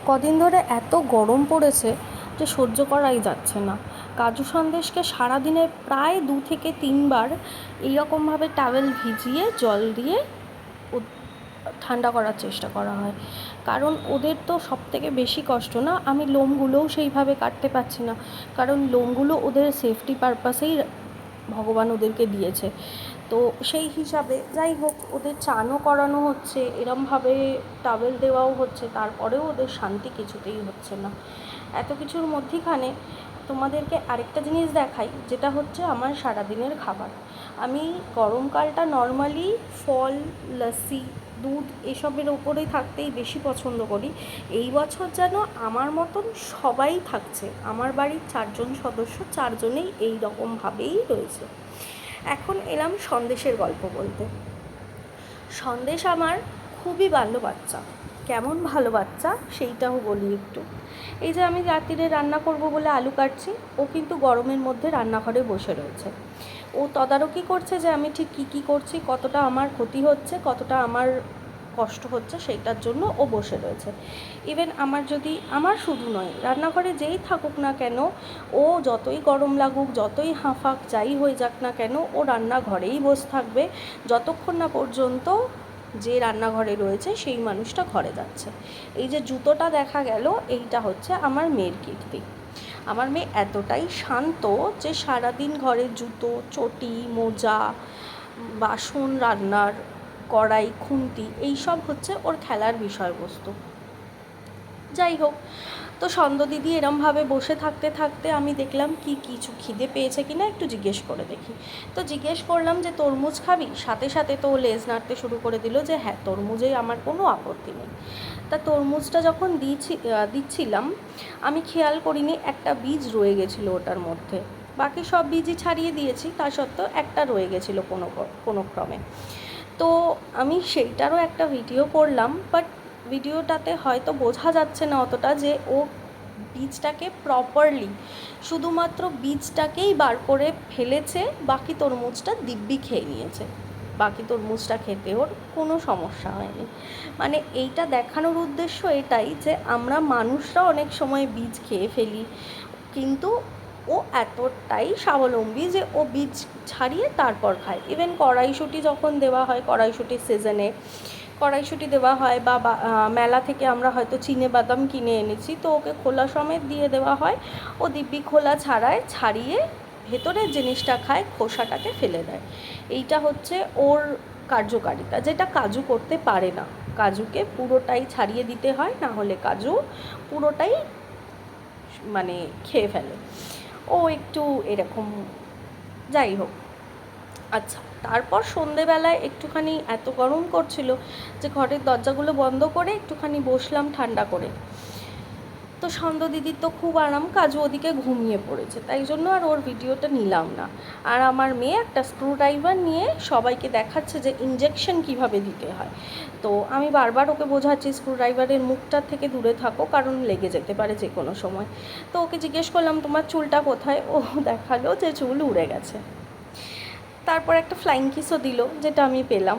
কদিন ধরে এত গরম পড়েছে যে সহ্য করাই যাচ্ছে না। কাজু সন্দেশকে সারাদিনে প্রায় 2 থেকে 3 বার এইরকমভাবে টাওয়েল ভিজিয়ে জল দিয়ে ঠান্ডা করার চেষ্টা করা হয়, কারণ ওদের তো সবথেকে বেশি কষ্ট না, আমি লোমগুলোও সেইভাবে কাটতে পারছি না, কারণ লোমগুলো ওদের সেফটি পারপাসেই ভগবান ওদেরকে দিয়েছে। তো সেই হিসাবে যাই হোক, ওদের চানও করানো হচ্ছে, এরমভাবে টাওয়েল দেওয়াও হচ্ছে, তারপরেও ওদের শান্তি কিছুতেই হচ্ছে না। এত কিছুর মধ্যিখানে তোমাদেরকে আরেকটা জিনিস দেখাই, যেটা হচ্ছে আমার সারাদিনের খাবার। আমি গরমকালটা নর্মালি ফল, লস্যি, দুধ এসবের ওপরেই থাকতেই বেশি পছন্দ করি। এই বছর যেন আমার মতন সবাই থাকছে, আমার বাড়ির 4জন সদস্য 4জনেই এই রকমভাবেই রয়েছে। এখন এলাম সন্দেশের গল্প বলতে। সন্দেশ আমার খুবই ভালো বাচ্চা। কেমন ভালো বাচ্চা সেইটাও বলি একটু। এই যে আমি রাত্রিরে রান্না করব বলে আলু কাটছি, ও কিন্তু গরমের মধ্যে রান্নাঘরে বসে রয়েছে। ও তদারকি করছে যে আমি ঠিক কী কী করছি, কতটা আমার ক্ষতি হচ্ছে, কতটা আমার কষ্ট হচ্ছে, সেইটার জন্য ও বসে রয়েছে। ইভেন আমার শুধু নয়, রান্নাঘরে যেই থাকুক না কেন, ও যতই গরম লাগুক, যতই হাঁফাক, যাই হয়ে যাক না কেন, ও রান্নাঘরেই বসে থাকবে যতক্ষণ না পর্যন্ত যে রান্নাঘরে রয়েছে সেই মানুষটা ঘরে যাচ্ছে। এই যে জুতোটা দেখা গেল, এইটা হচ্ছে আমার মেয়ের কীর্তি। আমার মেয়ে এতটাই শান্ত যে সারাদিন ঘরে জুতো, চটি, মোজা, বাসন রান্নার, কড়াই, খুন্তি এইসব হচ্ছে ওর খেলার বিষয়বস্তু। যাই হোক, তো দিদি এরমভাবে বসে থাকতে থাকতে আমি দেখলাম কিছু খিদে পেয়েছে কিনা একটু জিজ্ঞেস করে দেখি। তো জিজ্ঞেস করলাম যে তরমুজ খাবি? সাথে সাথে তো লেজ নাড়তে শুরু করে দিল যে হ্যাঁ, তরমুজে আমার কোনো আপত্তি নেই। তা তরমুজটা যখন দিচ্ছিলাম, আমি খেয়াল করিনি একটা বীজ রয়ে গেছিলো ওটার মধ্যে। বাকি সব বীজই ছাড়িয়ে দিয়েছি, তা সত্ত্বেও একটা রয়ে গেছিলো কোনো ক্রমে। তো আমি সেইটারও একটা ভিডিও করলাম, বাট ভিডিওটাতে হয়তো বোঝা যাচ্ছে না অতটা যে ও বীজটাকে প্রপারলি শুধুমাত্র বীজটাকেই বার করে ফেলেছে, বাকি তরমুজটা দিব্যি খেয়ে নিয়েছে। বাকি তরমুজটা খেতে ওর কোনো সমস্যা হয়নি। মানে এইটা দেখানোর উদ্দেশ্য এটাই যে আমরা মানুষরা অনেক সময় বীজ খেয়ে ফেলি, কিন্তু ও এতটাই স্বাবলম্বী যে ও বীজ ছাড়িয়ে তারপর খায়। ইভেন কড়াইশুঁটি যখন দেওয়া হয়, কড়াইশুঁটির সিজনে কড়াইশুঁটি দেওয়া হয়, বা মেলা থেকে আমরা হয়তো চিনে বাদাম কিনে এনেছি, তো ওকে খোলা সমেত দিয়ে দেওয়া হয়। ও দিব্যি খোলা ছাড়িয়ে ভেতরের জিনিসটা খায়, খোসাটাকে ফেলে দেয়। এইটা হচ্ছে ওর কার্যকারিতা, যেটা কাজু করতে পারে না। কাজুকে পুরোটাই ছাড়িয়ে দিতে হয়, না হলে কাজু পুরোটাই মানে খেয়ে ফেলে। ও একটু এরকম। যাই হোক, আচ্ছা, তারপর সন্ধেবেলায় একটুখানি এত গরম করছিল যে ঘরের দরজাগুলো বন্ধ করে একটুখানি বসলাম ঠান্ডা করে। তো দিদির তো খুব আরাম, কাজু ওদিকে ঘুমিয়ে পড়েছে, তাই জন্য আর ওর ভিডিওটা নিলাম না। আর আমার মেয়ে একটা স্ক্রুড্রাইভার নিয়ে সবাইকে দেখাচ্ছে যে ইনজেকশন কিভাবে দিতে হয়। তো আমি বারবার ওকে বোঝাচ্ছি স্ক্রুড্রাইভারের মুখটার থেকে দূরে থাকো, কারণ লেগে যেতে পারে যে কোনো সময়। তো ওকে জিজ্ঞেস করলাম তোমার চুলটা কোথায়, ও দেখালো যে চুল উড়ে গেছে। তারপর একটা ফ্লাইং কিসও দিল, যেটা আমি পেলাম।